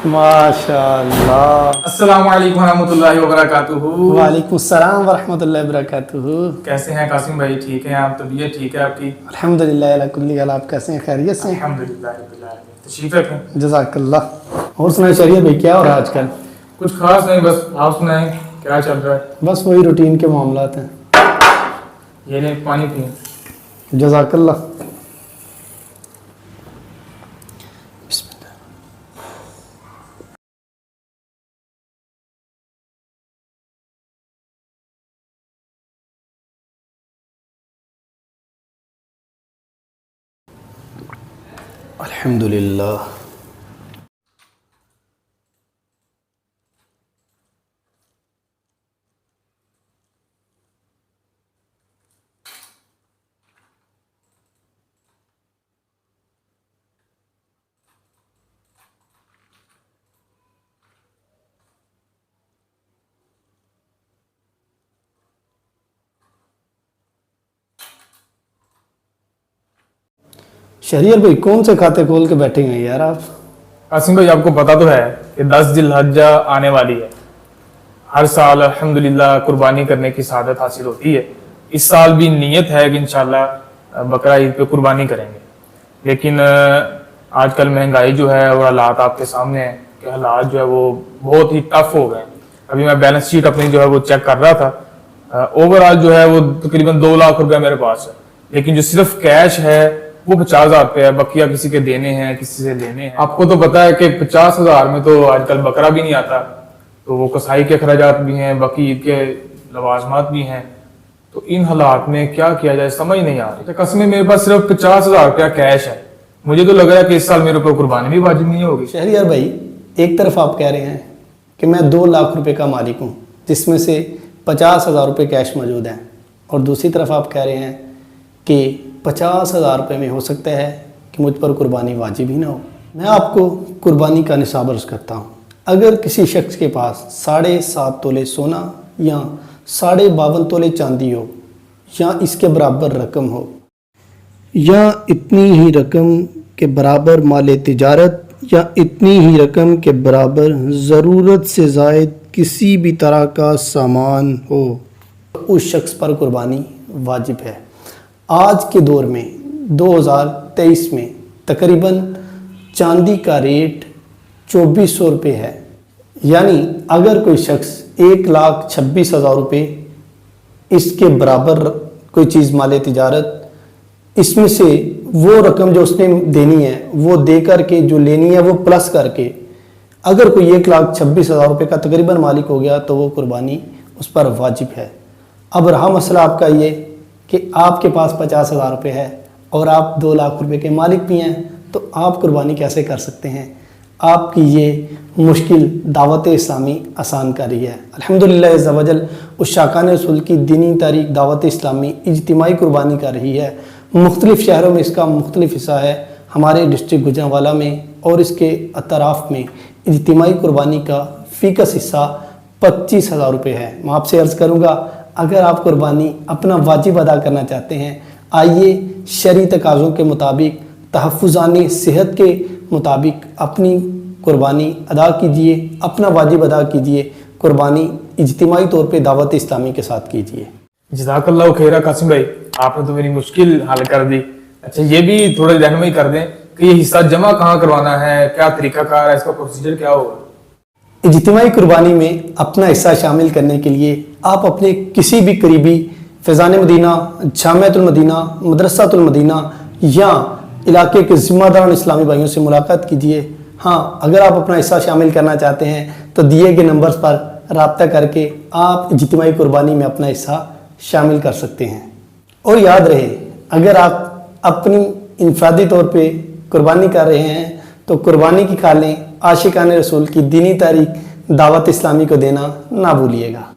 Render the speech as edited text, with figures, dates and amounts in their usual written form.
माशाअल्लाह। अस्सलाम वालेकुम रहमतुल्लाहि व बरकातुहू। वालेकुम सलाम वरहमतुल्लाहि वबरकातुहू। कैसे हैं कासिम भाई? ठीक हैं आप? तबीयत ठीक है आपकी? अल्हम्दुलिल्लाह अला कुल्ली हाल। आप कैसे हैं? खैरियत से हैं? अल्हम्दुलिल्लाह रब्बिल आलमीन। तशरीफ रखें। जज़ाकल्लाह। और सुनाए शरीयत भाई, क्या हो रहा है आजकल? कुछ खास नहीं, बस आप सुनाएं क्या चल रहा है? बस वही रूटीन के मामलात हैं। ये नहीं पानी पिए। जज़ाकल्लाह। बिस्मिल्लाह। अल्हम्दुलिल्लाह। शहरियार भाई, कौन से खाते खोल के बैठे हैं यार आप? कासिम भाई आपको पता तो है कि 10 जिलहज्जा आने वाली है। हर साल अल्हम्दुलिल्लाह कुर्बानी करने की सआदत हासिल होती है। इस साल भी नीयत है कि इंशाल्लाह बकरा ईद पे कुर्बानी करेंगे। लेकिन आजकल महंगाई जो है और हालात आपके सामने है कि हालात जो है वो बहुत ही टफ हो गए। अभी मैं बैलेंस शीट अपनी जो है वो चेक कर रहा था। ओवरऑल जो है वो तकरीबन 2 लाख रुपए मेरे पास है, लेकिन जो सिर्फ कैश है वो 50,000 रुपये है। बकिया किसी के देने हैं, किसी से लेने हैं। आपको तो पता है कि 50,000 में तो आजकल बकरा भी नहीं आता, तो वो कसाई के अखराजात भी हैं, बाकी ईद के लवाजमात भी हैं। तो इन हालात में क्या किया जाए समझ नहीं आ रही। तो कसमें मेरे पास सिर्फ 50,000 रुपया कैश है। मुझे तो लग रहा है कि इस साल मेरे ऊपर कुर्बानी भी वाजिब नहीं होगी। शहरियार भाई, एक तरफ आप कह रहे हैं कि मैं 2 लाख रुपए का मालिक हूँ, जिसमें से 50,000 रुपये कैश मौजूद हैं, और दूसरी तरफ आप कह रहे हैं कि 50,000 रुपये में हो सकता है कि मुझ पर कुर्बानी वाजिब ही ना हो। मैं आपको कुर्बानी का निसाब अर्ज़ करता हूँ। अगर किसी शख्स के पास 7.5 तोले सोना या 52.5 तोले चांदी हो, या इसके बराबर रकम हो, या इतनी ही रकम के बराबर माल तिजारत, या इतनी ही रकम के बराबर ज़रूरत से ज़ायद किसी भी तरह का सामान हो, उस शख्स पर कुर्बानी वाजिब है। आज के दौर में 2023 में तकरीबन चांदी का रेट 2400 रुपये है। यानी अगर कोई शख्स 1,26,000 रुपये इसके बराबर कोई चीज़ माले तिजारत, इसमें से वो रकम जो उसने देनी है वो दे करके, जो लेनी है वो प्लस करके, अगर कोई 1,26,000 रुपये का तकरीबन मालिक हो गया तो वो कुर्बानी उस पर वाजिब है। अब रहा मसला आपका ये कि आपके पास 50,000 रुपये है और आप 2 लाख रुपए के मालिक भी हैं, तो आप कुर्बानी कैसे कर सकते हैं? आपकी ये मुश्किल दावत इस्लामी आसान कर रही है। अल्हम्दुलिल्लाह अज़्ज़ा वजल उस शाकान रसूल की दीनी तारीख दावत इस्लामी इज्तिमाई कुर्बानी कर रही है। मुख्तलिफ़ शहरों में इसका मुख्तलिफ हिस्सा है। हमारे डिस्ट्रिक्ट गुजरांवाला में और इसके अतराफ़ में इज्तिमाई कुर्बानी का फ़ीकस हिस्सा 25,000 रुपये है। मैं आपसे अर्ज़ करूँगा, अगर आप कुर्बानी अपना वाजिब अदा करना चाहते हैं, आइए शरई तकाज़ों के मुताबिक, तहफ़्फ़ुज़ानी सेहत के मुताबिक अपनी कुर्बानी अदा कीजिए, अपना वाजिब अदा कीजिए। कुर्बानी इज्तिमाई तौर पे दावत इस्लामी के साथ कीजिए। जज़ाकल्लाहु खैरा कासिम भाई, आपने तो मेरी मुश्किल हल कर दी। अच्छा, ये भी थोड़े रहनुमाई कर दें कि ये हिस्सा जमा कहाँ करवाना है, क्या तरीकाकार है, इसका प्रोसीजर क्या होगा? इज्तिमाई कुर्बानी में अपना हिस्सा शामिल करने के लिए आप अपने किसी भी करीबी फैज़ान मदीना, जामिअतुल मदीना, मदरसातुल मदीना या इलाके के ज़िम्मेदार इस्लामी भाइयों से मुलाकात कीजिए। हाँ, अगर आप अपना हिस्सा शामिल करना चाहते हैं तो दिए गए नंबर्स पर राब्ता करके आप इज्तिमाई कुर्बानी में अपना हिस्सा शामिल कर सकते हैं। और याद रहे, अगर आप अपनी इनफरादी तौर पे कुर्बानी कर रहे हैं तो कुर्बानी की खालें आशिकान रसूल की दीनी तारीख दावत इस्लामी को देना ना भूलिएगा।